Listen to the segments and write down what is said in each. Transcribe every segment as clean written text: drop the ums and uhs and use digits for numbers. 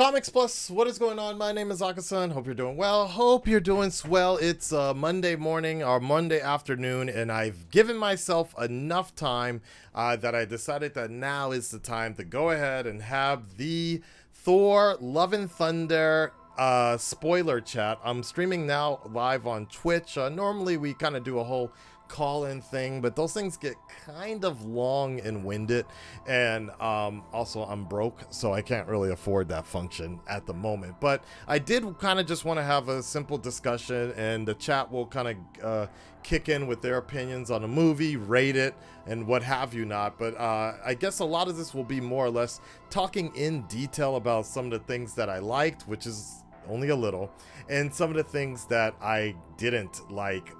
Comics Plus, what is going on? My name is Akasan. Hope you're doing well. Hope you're doing swell. It's Monday morning or Monday afternoon, and I've given myself enough time that I decided that now is the time to go ahead and have the Thor Love and Thunder spoiler chat. I'm streaming now live on Twitch. Normally we kind of do a whole call-in thing, but those things get kind of long and winded, and also I'm broke, so I can't really afford that function at the moment. But I did kind of just want to have a simple discussion, and the chat will kind of kick in with their opinions on a movie, rate it, and what have you not. But I guess a lot of this will be more or less talking in detail about some of the things that I liked, which is only a little, and some of the things that I didn't like,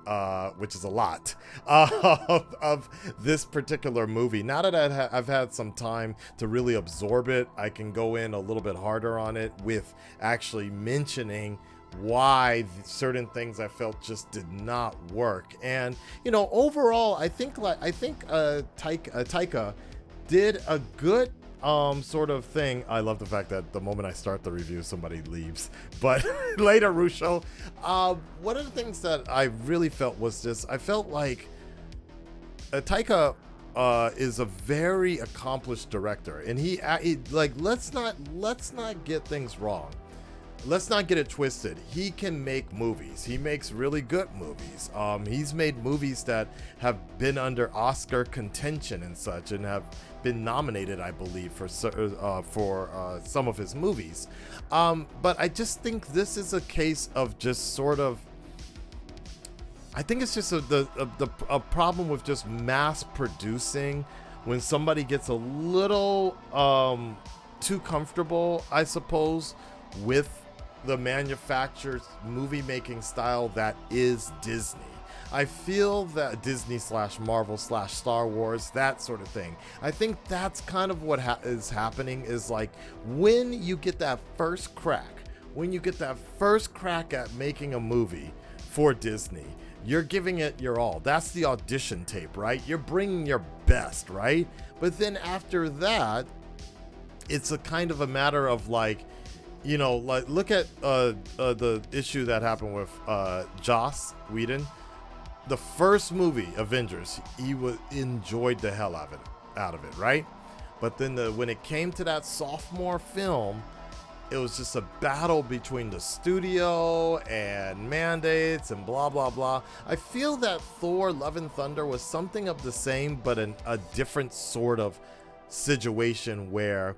which is a lot, of this particular movie. Now that I've had some time to really absorb it, I can go in a little bit harder on it with actually mentioning why certain things I felt just did not work. And you know, overall, I think Taika did a good sort of thing. I love the fact that the moment I start the review, somebody leaves. But later, Rusho. One of the things that I really felt was just, I felt like Taika is a very accomplished director, and he like, let's not get things wrong. Let's not get it twisted. He can make movies. He makes really good movies. He's made movies that have been under Oscar contention and such, and have been nominated, I believe, for some of his movies. But I just think this is a case of just sort of, I think it's just a problem with just mass producing when somebody gets a little too comfortable, I suppose, with the manufacturer's movie making style that is Disney. I feel that Disney / Marvel / Star Wars, that sort of thing. I think that's kind of what is happening, is like, when you get that first crack at making a movie for Disney, you're giving it your all. That's the audition tape, right? You're bringing your best, right? But then after that, it's a kind of a matter of like, you know, like, look at the issue that happened with Joss Whedon. The first movie, Avengers, he enjoyed the hell out of it, right? But then when it came to that sophomore film, it was just a battle between the studio and mandates and blah, blah, blah. I feel that Thor Love and Thunder was something of the same, but in a different sort of situation where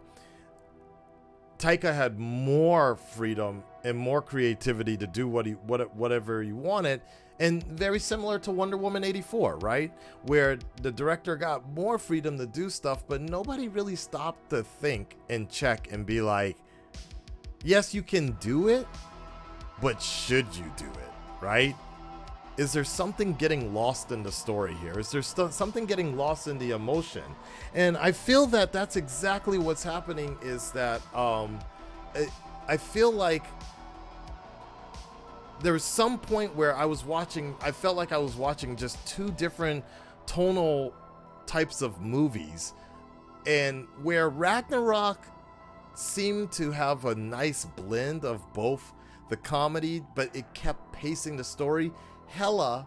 Taika had more freedom and more creativity to do whatever he wanted, and very similar to Wonder Woman 84, right? Where the director got more freedom to do stuff, but nobody really stopped to think and check and be like, yes, you can do it, but should you do it, right? Is there something getting lost in the story here? Is there something getting lost in the emotion? And I feel that that's exactly what's happening, is that I feel like there was some point where I felt like I was watching just two different tonal types of movies, and where Ragnarok seemed to have a nice blend of both the comedy, but it kept pacing the story. Hela,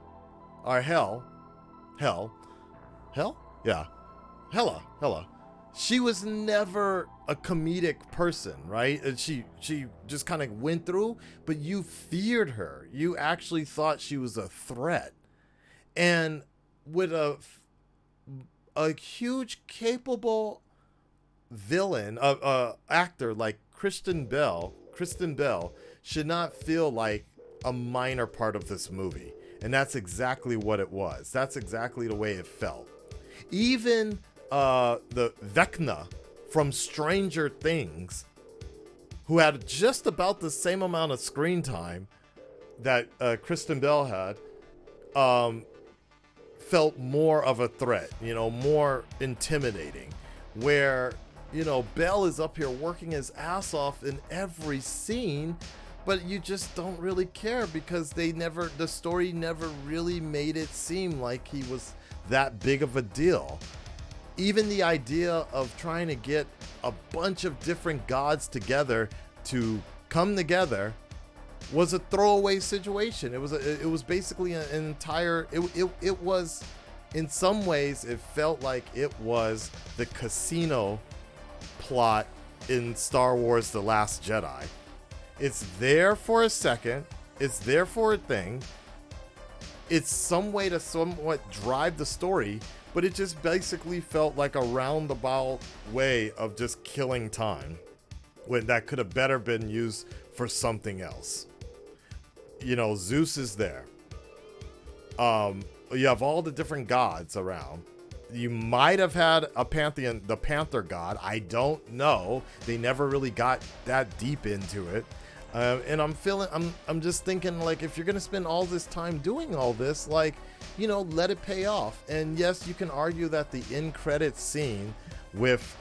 she was never a comedic person, right? And she just kind of went through, but you feared her. You actually thought she was a threat. And with a huge, capable villain, actor like Kristen Bell should not feel like a minor part of this movie. And that's exactly what it was. That's exactly the way it felt. Even the Vecna from Stranger Things, who had just about the same amount of screen time that Kristen Bell had, felt more of a threat, you know, more intimidating, where, you know, Bell is up here working his ass off in every scene, but you just don't really care because the story never really made it seem like he was that big of a deal. Even the idea of trying to get a bunch of different gods together to come together was a throwaway situation. It was basically an entire. It was, in some ways, it felt like it was the casino plot in Star Wars: The Last Jedi. It's there for a second. It's there for a thing. It's some way to somewhat drive the story, but it just basically felt like a roundabout way of just killing time when that could have better been used for something else. You know, Zeus is there. You have all the different gods around. You might have had a pantheon, the Panther god. I don't know. They never really got that deep into it. And I'm just thinking, like, if you're gonna spend all this time doing all this, like, you know, let it pay off. And yes, you can argue that the end credits scene with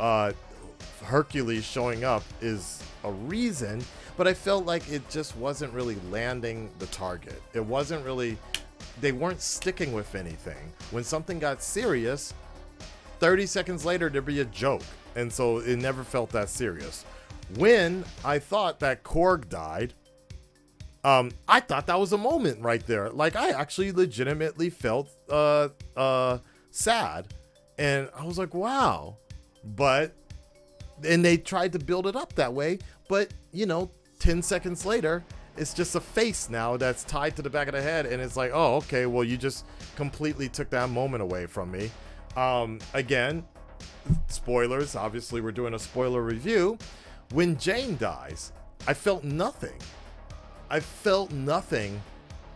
Hercules showing up is a reason, but I felt like it just wasn't really landing the target. It wasn't really, they weren't sticking with anything. When something got serious, 30 seconds later there'd be a joke, and so it never felt that serious. When I thought that Korg died, I thought that was a moment right there. Like, I actually legitimately felt sad, and I was like, wow. And they tried to build it up that way, but, you know, 10 seconds later, it's just a face now that's tied to the back of the head, and it's like, oh, okay, well, you just completely took that moment away from me. Again, spoilers, obviously we're doing a spoiler review. When Jane dies, I felt nothing. I felt nothing,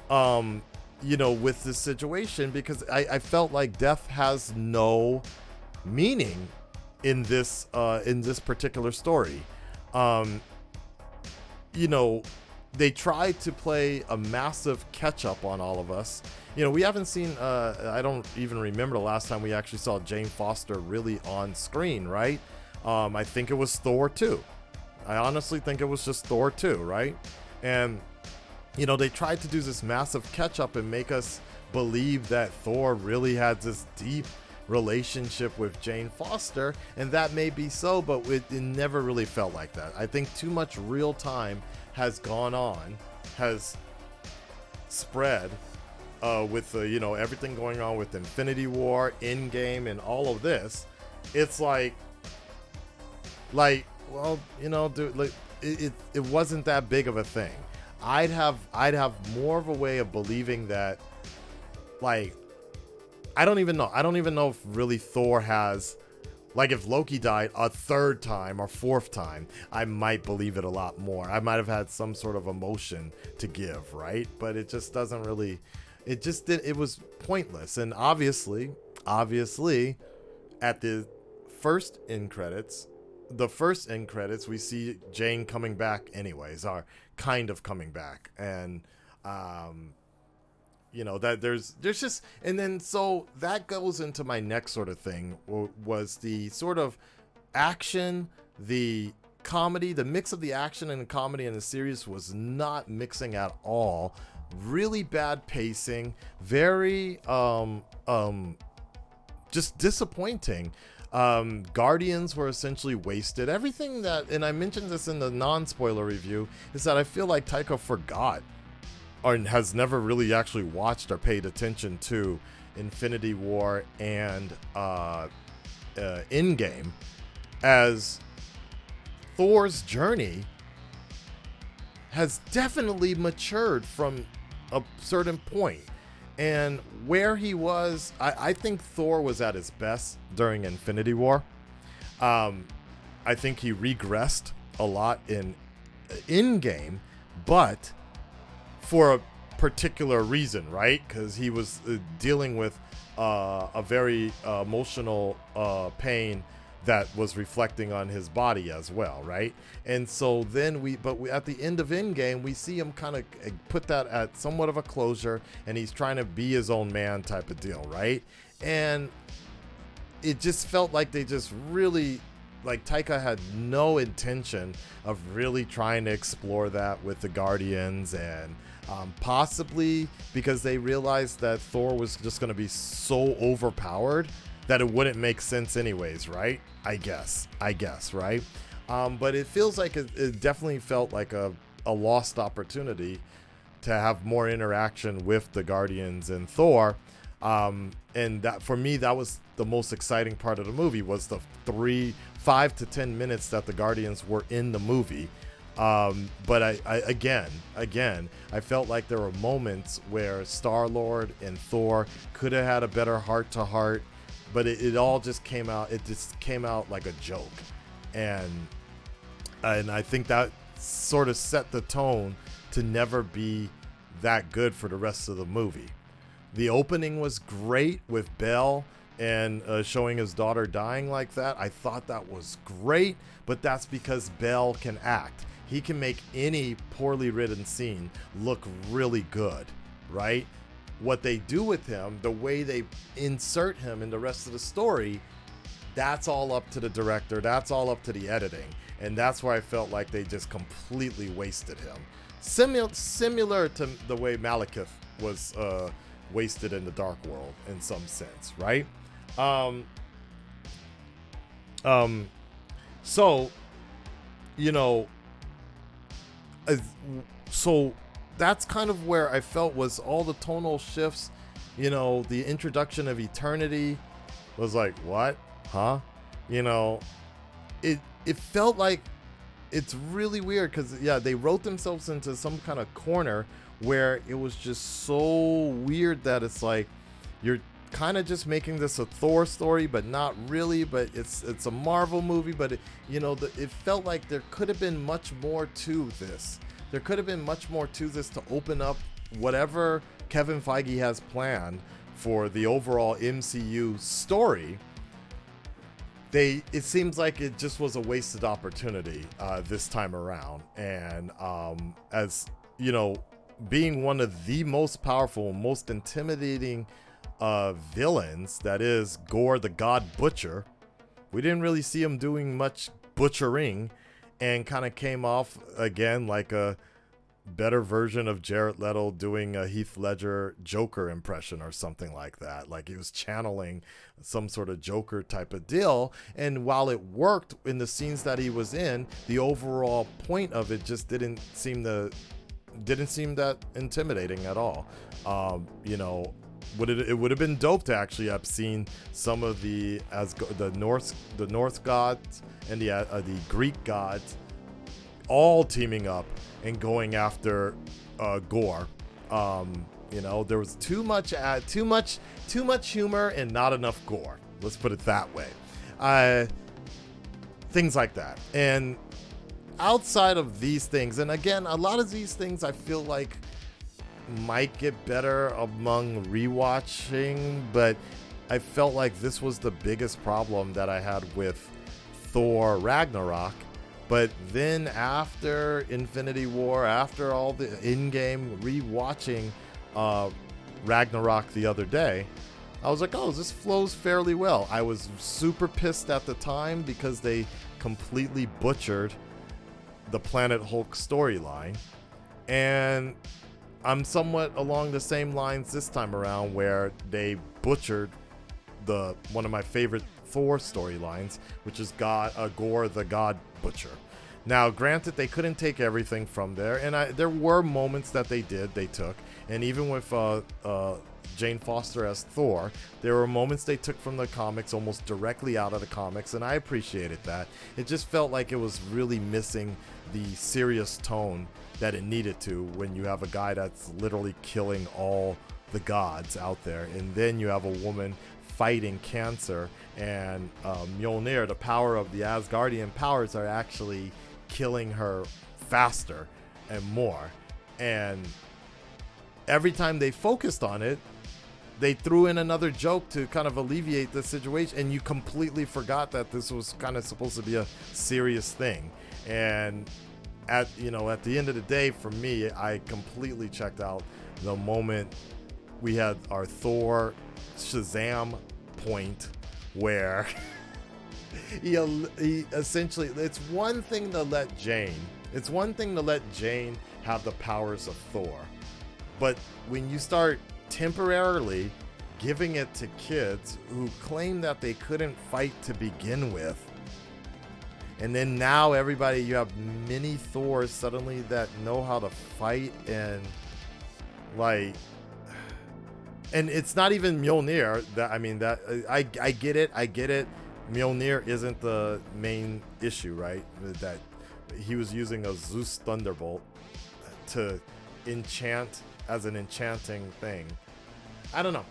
you know, with this situation, because I felt like death has no meaning in this particular story. You know, they tried to play a massive catch up on all of us. You know, we haven't seen, I don't even remember the last time we actually saw Jane Foster really on screen, right? I think it was Thor 2. I honestly think it was just Thor 2, right? And, you know, they tried to do this massive catch up and make us believe that Thor really had this deep relationship with Jane Foster, and that may be so, but it never really felt like that. I think too much real time has gone on, has spread with you know, everything going on with Infinity War, Endgame, and all of this. It's like, well, you know, dude, like, it wasn't that big of a thing. I'd have more of a way of believing that, like, I don't even know if really Thor has, like, if Loki died a third time or fourth time, I might believe it a lot more. I might have had some sort of emotion to give, right? But it just doesn't really, it was pointless. And obviously at the first end credits, we see Jane coming back anyways, or kind of coming back. And, you know, that there's just, and then so that goes into my next sort of thing, was the sort of action, the comedy, the mix of the action and the comedy in the series was not mixing at all. Really bad pacing, very just disappointing. Guardians were essentially wasted. Everything that, and I mentioned this in the non-spoiler review, is that I feel like Taika forgot or has never really actually watched or paid attention to Infinity War and Endgame, as Thor's journey has definitely matured from a certain point. And where he was, I think Thor was at his best during Infinity War. I think he regressed a lot in Endgame, but for a particular reason, right? Because he was dealing with a very emotional pain that was reflecting on his body as well, right? And so then we at the end of Endgame, we see him kind of put that at somewhat of a closure, and he's trying to be his own man type of deal, right? And it just felt like they just really, like, Taika had no intention of really trying to explore that with the Guardians, and possibly because they realized that Thor was just going to be so overpowered that it wouldn't make sense anyways, right? I guess, right? But it feels like it definitely felt like a lost opportunity to have more interaction with the Guardians and Thor. And that, for me, that was the most exciting part of the movie, was the 5 to 10 minutes that the Guardians were in the movie. But I again, I felt like there were moments where Star-Lord and Thor could have had a better heart-to-heart, but it all just came out. It just came out like a joke, and I think that sort of set the tone to never be that good for the rest of the movie. The opening was great with Bell and showing his daughter dying like that. I thought that was great, but that's because Bell can act. He can make any poorly written scene look really good, right? What they do with him, the way they insert him in the rest of the story, that's all up to the director. That's all up to the editing. And that's where I felt like they just completely wasted him. Similar to the way Malekith was wasted in the Dark World in some sense, right? So, you know, so that's kind of where I felt was all the tonal shifts. You know, the introduction of eternity was like, what? Huh? You know, it felt like, it's really weird because, yeah, they wrote themselves into some kind of corner where it was just so weird that it's like you're kind of just making this a Thor story, but not really. But it's a Marvel movie, but it felt like there could have been much more to this. There could have been much more to this to open up whatever Kevin Feige has planned for the overall MCU story. It seems like it just was a wasted opportunity this time around. And as you know, being one of the most powerful, most intimidating villains, that is Gore the God Butcher, we didn't really see him doing much butchering, and kind of came off again like a better version of Jared Leto doing a Heath Ledger Joker impression or something like that. Like he was channeling some sort of Joker type of deal. And while it worked in the scenes that he was in, the overall point of it just didn't seem that intimidating at all. It would have been dope to actually have seen some of the Norse gods and the Greek gods all teaming up and going after Gore. There was too much humor and not enough gore. Let's put it that way. Things like that. And outside of these things, and again, a lot of these things I feel like might get better among rewatching, but I felt like this was the biggest problem that I had with Thor Ragnarok. But then after Infinity War, after all the in-game rewatching Ragnarok the other day, I was like, oh, this flows fairly well. I was super pissed at the time because they completely butchered the Planet Hulk storyline. And I'm somewhat along the same lines this time around, where they butchered one of my favorite Thor storylines, which is Gore the God Butcher. Now, granted, they couldn't take everything from there, and there were moments that they took, and even with Jane Foster as Thor, there were moments they took from the comics almost directly out of the comics, and I appreciated that. It just felt like it was really missing the serious tone that it needed to when you have a guy that's literally killing all the gods out there, and then you have a woman fighting cancer, and Mjolnir, the power of the Asgardian powers, are actually killing her faster and more. And every time they focused on it, they threw in another joke to kind of alleviate the situation, and you completely forgot that this was kind of supposed to be a serious thing. And at the end of the day, for me, I completely checked out the moment we had our Thor Shazam point, where he essentially, it's one thing to let Jane have the powers of Thor, but when you start temporarily giving it to kids who claim that they couldn't fight to begin with, And then now everybody, you have mini Thors suddenly that know how to fight, and like, and it's not even Mjolnir. That I mean, that I get it. I get it. Mjolnir isn't the main issue, right? That he was using a Zeus Thunderbolt to enchant as an enchanting thing. I don't know.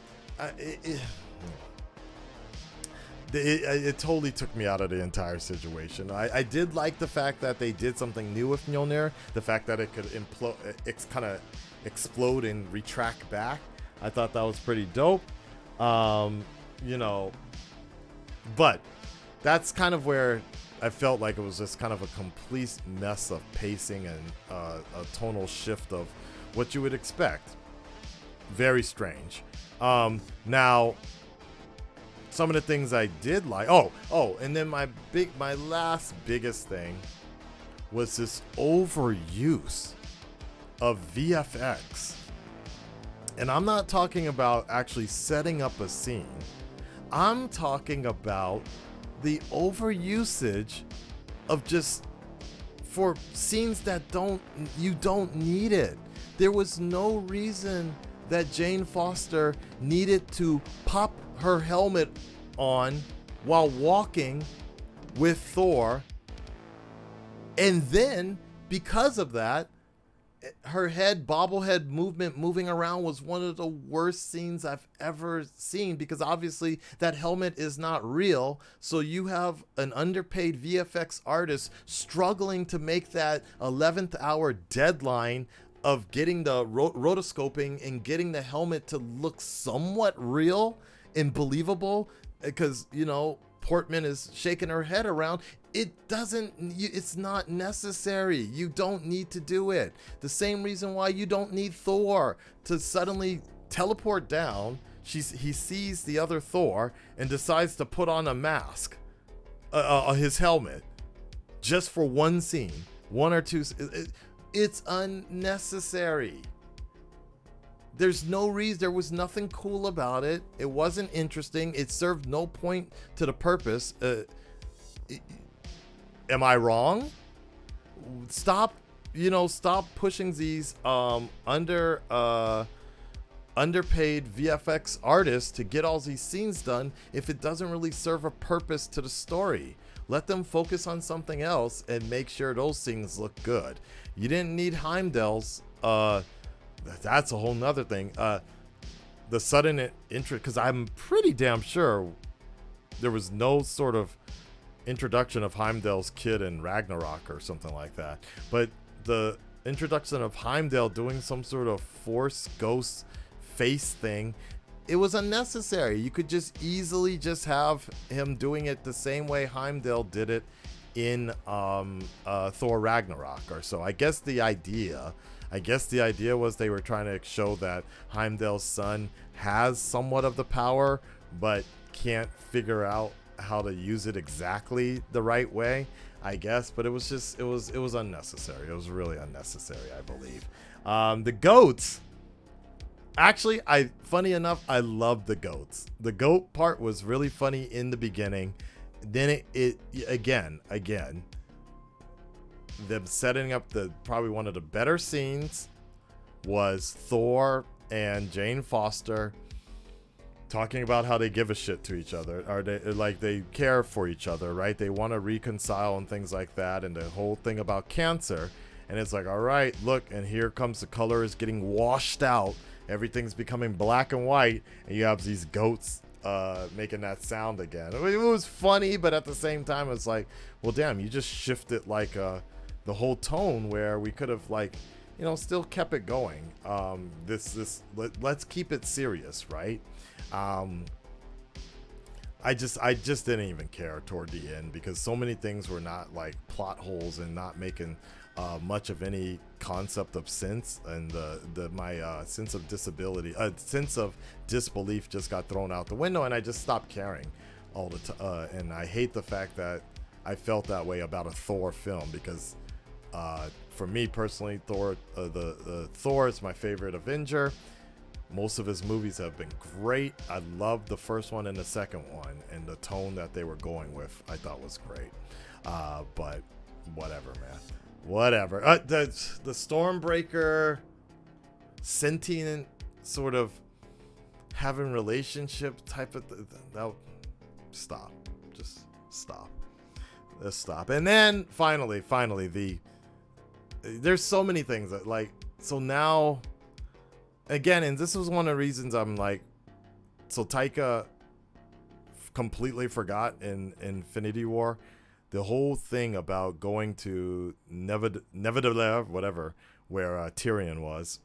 It totally took me out of the entire situation. I did like the fact that they did something new with Mjolnir. The fact that it could kind of explode and retract back. I thought that was pretty dope. You know, but that's kind of where I felt like it was just kind of a complete mess of pacing and a tonal shift of what you would expect. Very strange. Now, some of the things I did like. And then my last biggest thing was this overuse of VFX. And I'm not talking about actually setting up a scene. I'm talking about the overusage of just for scenes that you don't need it. There was no reason that Jane Foster needed to pop her helmet on while walking with Thor. And then because of that, her bobblehead moving around was one of the worst scenes I've ever seen, because obviously that helmet is not real. So you have an underpaid VFX artist struggling to make that 11th hour deadline of getting the rotoscoping and getting the helmet to look somewhat real and believable, because, you know, Portman is shaking her head around. It's not necessary. You don't need to do it. The same reason why you don't need Thor to suddenly teleport down. He sees the other Thor and decides to put on a mask, his helmet, just for one scene, one or two. It's unnecessary. There's no reason. There was nothing cool about it. It wasn't interesting. It served no point to the purpose. Am I wrong? Stop pushing these underpaid VFX artists to get all these scenes done if it doesn't really serve a purpose to the story. Let them focus on something else and make sure those things look good. You didn't need Heimdall's. That's a whole nother thing. The sudden interest, because I'm pretty damn sure there was no sort of introduction of Heimdall's kid in Ragnarok or something like that. But the introduction of Heimdall doing some sort of Force ghost face thing, it was unnecessary. You could just easily just have him doing it the same way Heimdall did it in Thor Ragnarok or so. I guess the idea was they were trying to show that Heimdall's son has somewhat of the power, but can't figure out how to use it exactly the right way, I guess. But it was unnecessary. It was really unnecessary, I believe. The goats. Actually, funny enough, I loved the goats. The goat part was really funny in the beginning. Then it again, them setting up probably one of the better scenes was Thor and Jane Foster talking about how they give a shit to each other, or they care for each other, right? They want to reconcile and things like that, and the whole thing about cancer. And it's like, all right, look, and here comes the color is getting washed out. Everything's becoming black and white, and you have these goats making that sound again. It was funny, but at the same time, it's like, well, damn, you just shifted like the whole tone where we could have still kept it going. Let's keep it serious, right? I just didn't even care toward the end, because so many things were not like plot holes and not making much of any concept of sense, and my sense of disbelief just got thrown out the window, and I just stopped caring all the time. And I hate the fact that I felt that way about a Thor film, because for me personally, Thor is my favorite Avenger. Most of his movies have been great. I loved the first one and the second one, and the tone that they were going with, I thought was great. But whatever, man. Whatever. The Stormbreaker sentient sort of having relationship type of that. Stop. Just stop. Let's stop. And then finally, there's so many things that like, so now again, and this was one of the reasons I'm like, so Taika completely forgot in Infinity War the whole thing about going to Neverland, whatever, where Tyrion was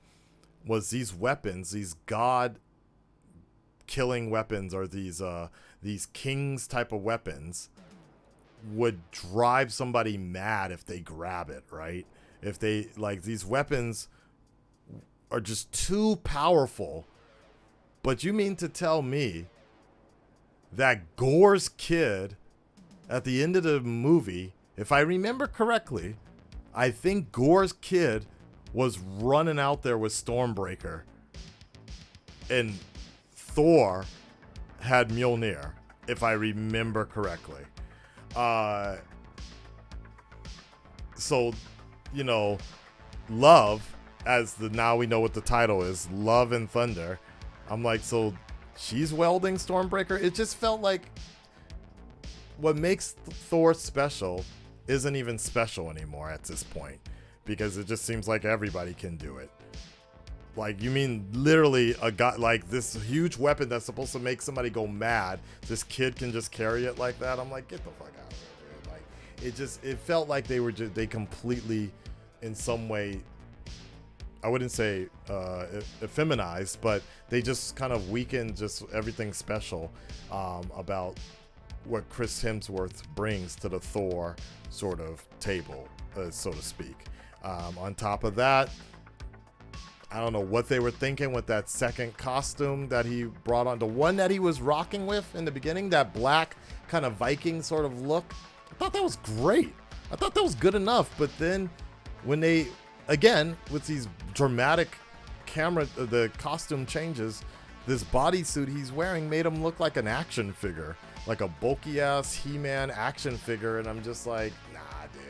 these weapons, these god killing weapons, or these kings type of weapons would drive somebody mad if they grab it, right? If they, like, these weapons are just too powerful. But you mean to tell me that Gore's kid at the end of the movie, if I remember correctly, I think Gore's kid was running out there with Stormbreaker, and Thor had Mjolnir, if I remember correctly. So, you know, Love, as now we know what the title is, Love and Thunder. I'm like, so she's welding Stormbreaker? It just felt like what makes Thor special isn't even special anymore at this point, because it just seems like everybody can do it. Like, you mean literally a guy, like this huge weapon that's supposed to make somebody go mad, this kid can just carry it like that? I'm like, get the fuck out of here, dude. Like, it felt like they completely, in some way, I wouldn't say effeminized, but they just kind of weakened just everything special about what Chris Hemsworth brings to the Thor sort of table, so to speak. On top of that, I don't know what they were thinking with that second costume that he brought on. The one that he was rocking with in the beginning, that black kind of Viking sort of look. I thought that was great. I thought that was good enough. But then when they, again, with these dramatic the costume changes, this bodysuit he's wearing made him look like an action figure, like a bulky ass He-Man action figure. And I'm just like, nah, dude,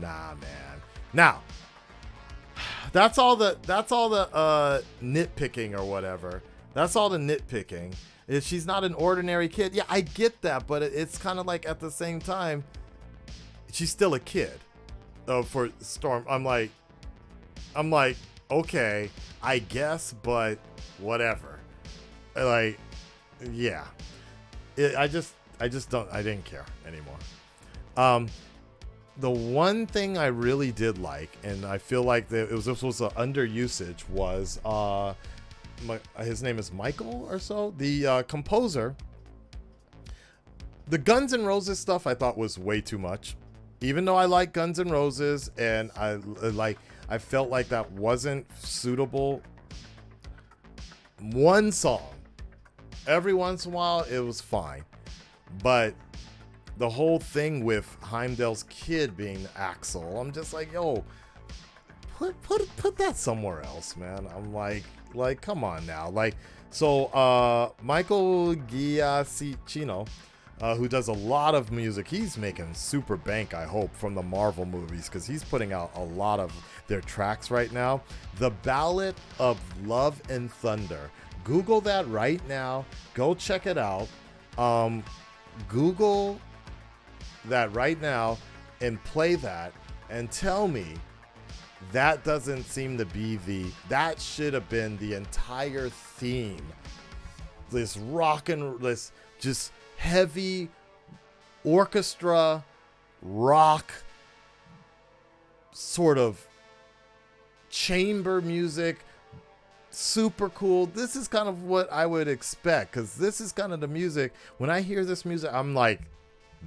nah, man. Now, that's all the nitpicking or whatever. That's all the nitpicking. If she's not an ordinary kid, yeah, I get that, but it's kind of like, at the same time, she's still a kid. For Storm, I'm like, okay, I guess, but whatever. Like, yeah, I didn't care anymore. The one thing I really did like, and I feel like this was an underusage, was his name is Michael or so, the composer. The Guns N' Roses stuff I thought was way too much, even though I like Guns N' Roses, and I felt like that wasn't suitable. One song, every once in a while, it was fine, but the whole thing with Heimdall's kid being Axel, I'm just like, yo, put that somewhere else, man. I'm like, come on now. Like, so Michael Giacchino, who does a lot of music, he's making super bank, I hope, from the Marvel movies, because he's putting out a lot of their tracks right now. The Ballad of Love and Thunder. Google that right now. Go check it out. Google that right now and play that and tell me that doesn't seem to be that should have been the entire theme. This this just heavy orchestra rock sort of chamber music, super cool. This is kind of what I would expect, because this is kind of the music. When I hear this music, I'm like,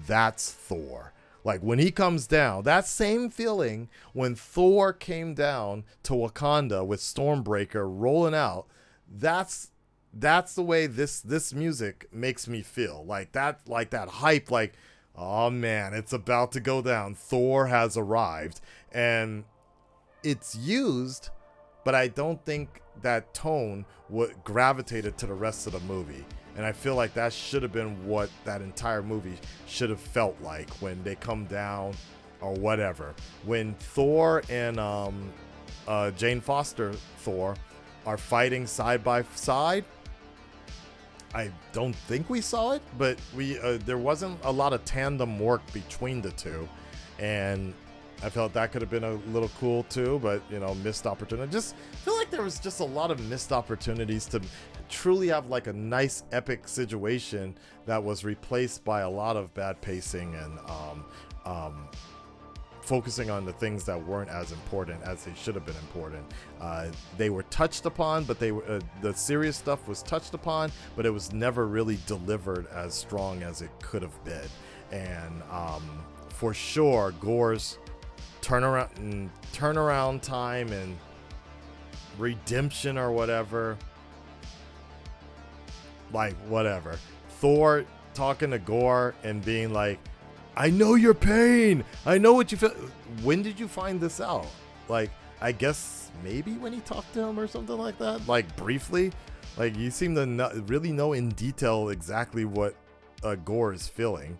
that's Thor. Like, when he comes down, that same feeling when Thor came down to Wakanda with Stormbreaker rolling out, that's the way this music makes me feel. Like that hype, like, oh man, it's about to go down. Thor has arrived. And it's used, but I don't think that tone gravitated to the rest of the movie. And I feel like that should have been what that entire movie should have felt like when they come down or whatever. When Thor and Jane Foster Thor are fighting side by side, I don't think we saw it, but there wasn't a lot of tandem work between the two, and I felt that could have been a little cool too, but missed opportunity. Just feel like there was just a lot of missed opportunities to truly have like a nice epic situation that was replaced by a lot of bad pacing and focusing on the things that weren't as important as they should have been important. They were touched upon, but the serious stuff was touched upon, but it was never really delivered as strong as it could have been. And for sure, Gore's turnaround time and redemption or whatever, like whatever. Thor talking to Gore and being like, I know your pain. I know what you feel. When did you find this out? Like, I guess maybe when he talked to him or something like that. Like briefly, like you seem to really know in detail exactly what Gore is feeling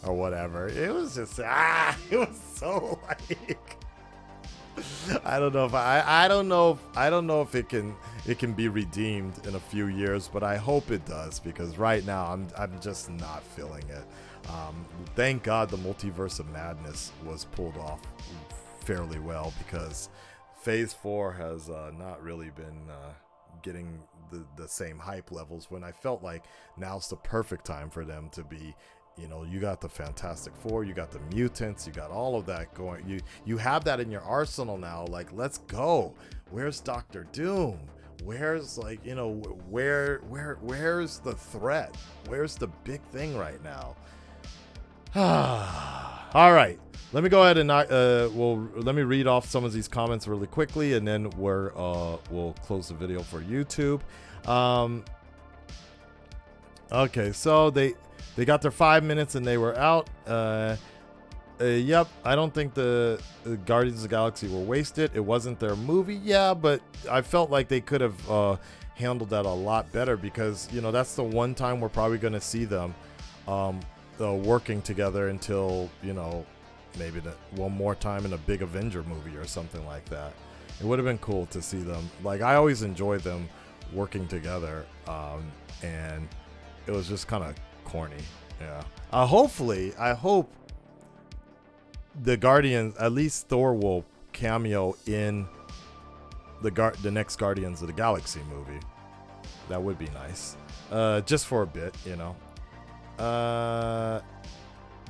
or whatever. It was just it was so like I don't know if it can be redeemed in a few years, but I hope it does, because right now I'm just not feeling it. Thank God the Multiverse of Madness was pulled off fairly well, because Phase 4 has not really been getting the same hype levels, when I felt like now's the perfect time for them to be. You got the Fantastic Four, you got the mutants, you got all of that going. You have that in your arsenal now. Like, let's go. Where's Doctor Doom? Where's where's the threat? Where's the big thing right now? All right, let me go ahead and let me read off some of these comments really quickly, and then we'll close the video for YouTube. Okay, so they got their 5 minutes and they were out. Yep, I don't think the Guardians of the Galaxy were wasted. It wasn't their movie, yeah, but I felt like they could have handled that a lot better, because that's the one time we're probably going to see them working together until maybe one more time in a big Avenger movie or something like that. It would have been cool to see them. Like, I always enjoy them working together, and it was just kind of corny. Yeah. I hope the Guardians, at least Thor, will cameo in the next Guardians of the Galaxy movie. That would be nice. Just for a bit,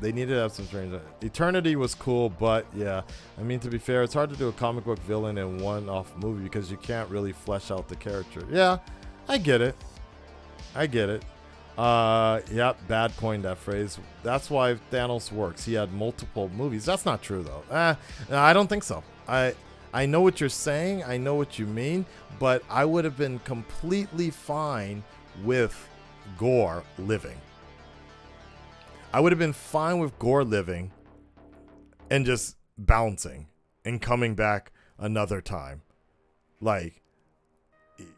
They needed to have some strange. Eternity was cool, but yeah, I mean, to be fair, it's hard to do a comic book villain in one-off movie because you can't really flesh out the character. Yeah, I get it. Yep, Bad coined that phrase. That's why Thanos works. He had multiple movies. That's not true though. I don't think so. I know what you're saying. I know what you mean, but I would have been completely fine with Gore living. I would have been fine with Gore living and just bouncing and coming back another time. Like,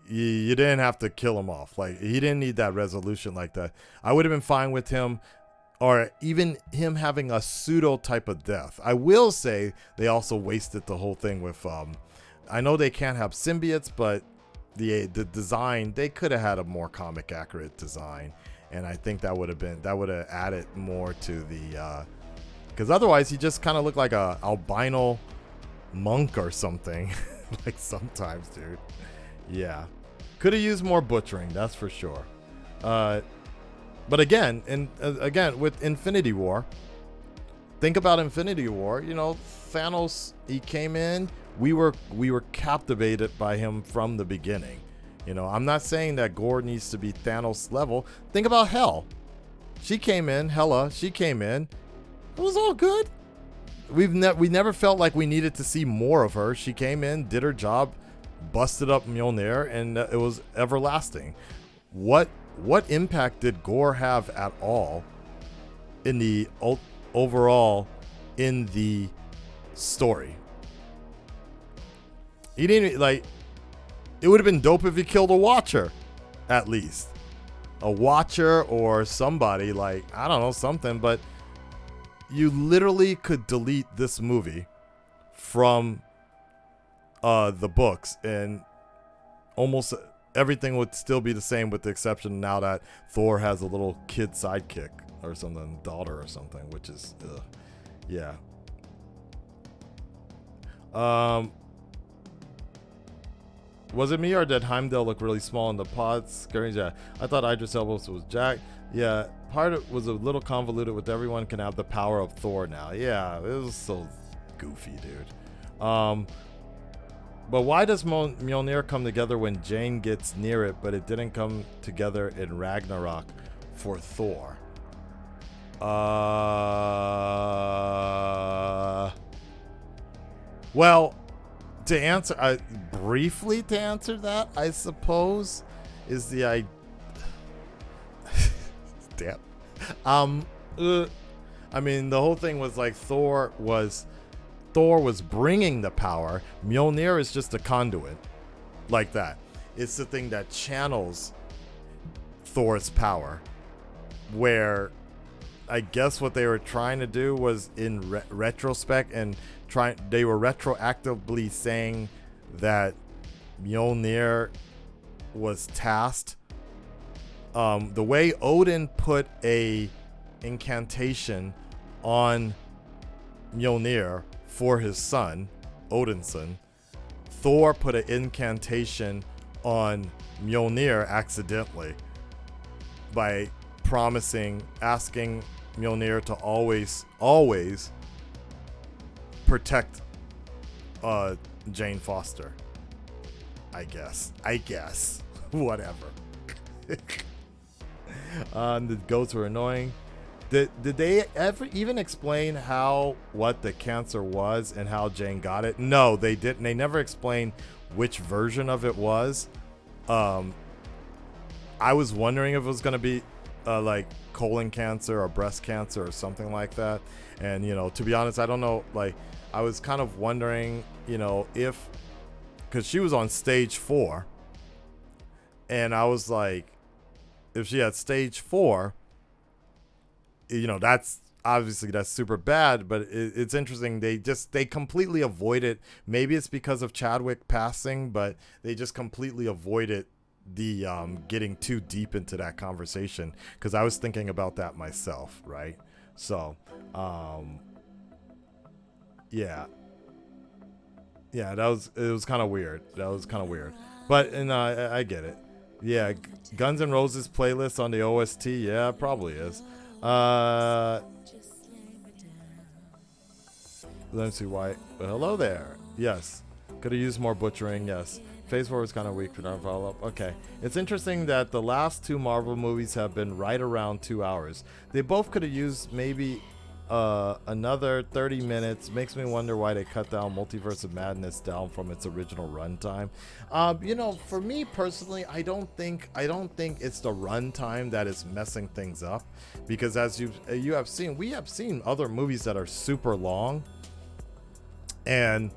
you didn't have to kill him off. Like, he didn't need that resolution like that. I would have been fine with him, or even him having a pseudo type of death. I will say they also wasted the whole thing with I know they can't have symbiotes, but the design, they could have had a more comic accurate design, and I think that would have added more to the because otherwise he just kind of looked like a albino monk or something. Like, sometimes, dude. Yeah, could have used more butchering, that's for sure. But again, again with Infinity War, think about Infinity War. Thanos, he came in. We were captivated by him from the beginning. I'm not saying that Gore needs to be Thanos level. Think about Hela. She came in. It was all good. We never felt like we needed to see more of her. She came in, did her job, busted up Mjolnir, and it was everlasting. What impact did Gore have at all in the overall in the story? He didn't, like, it would have been dope if he killed a Watcher, at least. a watcher or somebody, like, I don't know, something, but you literally could delete this movie from the books and almost everything would still be the same, with the exception now that Thor has a little kid sidekick or something, daughter or something, which is yeah. Was it me, or did Heimdall look really small in the pod? Scary, yeah. I thought Idris Elba was Jack. Yeah, part of it was a little convoluted with everyone can have the power of Thor now. Yeah, it was so goofy, dude. But why does Mjolnir come together when Jane gets near it, but it didn't come together in Ragnarok for Thor? Well, to answer, briefly to answer that, I suppose, is the damn. I mean, the whole thing was like Thor was bringing the power. Mjolnir is just a conduit, like that. It's the thing that channels Thor's power. Where I guess what they were trying to do was in retrospect and they were retroactively saying that Mjolnir was tasked. The way Odin put a incantation on Mjolnir for his son, Odinson, Thor put an incantation on Mjolnir accidentally by asking Mjolnir to always protect Jane Foster. I guess. Whatever. The goats were annoying. Did they ever even explain what the cancer was and how Jane got it? No, they didn't. They never explained which version of it was. I was wondering if it was gonna be like colon cancer or breast cancer or something like that. And to be honest, I don't know. Like, I was kind of wondering, if, because she was on stage 4, and I was like, if she had stage 4, that's super bad. But it's interesting. They completely avoid it. Maybe it's because of Chadwick passing, but they just completely avoided the getting too deep into that conversation, because I was thinking about that myself, right? So yeah, it was kind of weird. But I get it. Yeah, Guns N' Roses playlist on the OST. Yeah, it probably is. Let me see why. Hello there. Yes, could have used more butchering. Yes. Phase 4 was kind of weak for that follow-up. Okay. It's interesting that the last 2 Marvel movies have been right around 2 hours. They both could have used maybe another 30 minutes. Makes me wonder why they cut down Multiverse of Madness down from its original runtime. For me personally, I don't think it's the runtime that is messing things up, because as we have seen other movies that are super long, and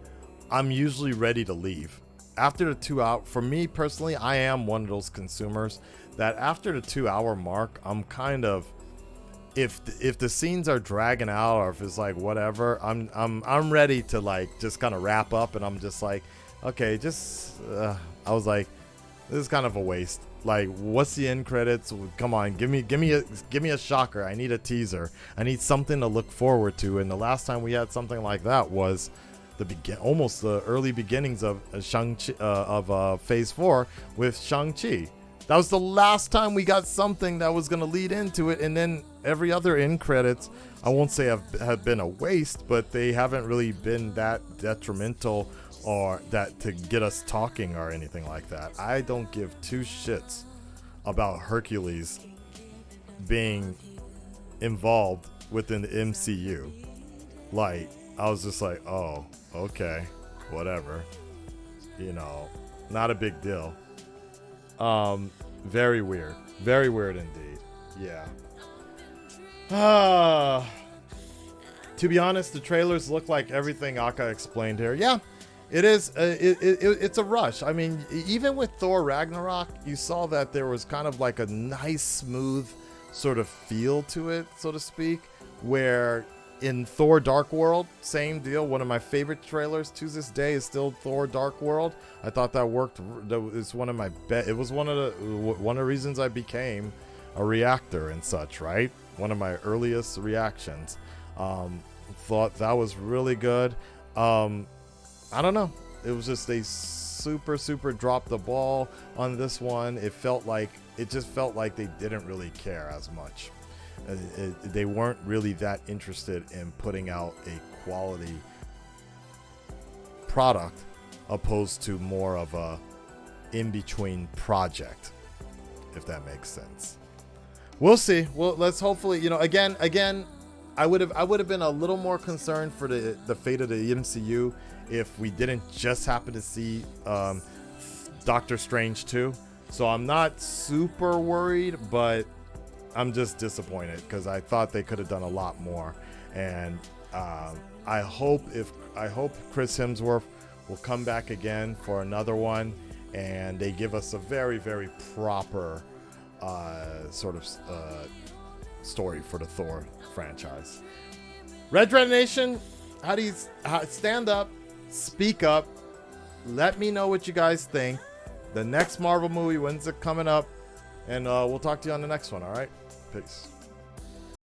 I'm usually ready to leave. After the 2 hour, for me personally, I am one of those consumers that after the 2 hour mark, I'm kind of, if the scenes are dragging out, or if it's like whatever, I'm ready to like just kind of wrap up, and I'm just like, okay, I was like, this is kind of a waste. Like, what's the end credits? Come on, give me a shocker. I need a teaser. I need something to look forward to. And the last time we had something like that was almost the early beginnings of Phase 4 with Shang-Chi. That was the last time we got something that was going to lead into it, and then every other end credits, I won't say have been a waste, but they haven't really been that detrimental or that to get us talking or anything like that. I don't give 2 shits about Hercules being involved within the MCU. Like, I was just like, oh, okay, whatever, not a big deal. Very weird indeed. Yeah. To be honest, the trailers look like everything Aka explained here. Yeah, It is. It's a rush. I mean, even with Thor Ragnarok, you saw that there was kind of like a nice, smooth sort of feel to it, so to speak. Where in Thor Dark World, same deal. One of my favorite trailers to this day is still Thor Dark World. I thought that worked. It's one of my It was one of the reasons I became a reactor and such. Right. One of my earliest reactions. Thought that was really good. I don't know. It was just they super dropped the ball on this one. It just felt like they didn't really care as much. They weren't really that interested in putting out a quality product opposed to more of a in-between project, if that makes sense. We'll see. Well, let's hopefully, again, I would have been a little more concerned for the fate of the MCU if we didn't just happen to see Doctor Strange 2. So I'm not super worried, but I'm just disappointed because I thought they could have done a lot more. And I hope Chris Hemsworth will come back again for another one, and they give us a very, very proper sort of story for the Thor franchise. Red Dread Nation, stand up, speak up, let me know what you guys think. The next Marvel movie, when's it coming up? And we'll talk to you on the next one. All right, peace.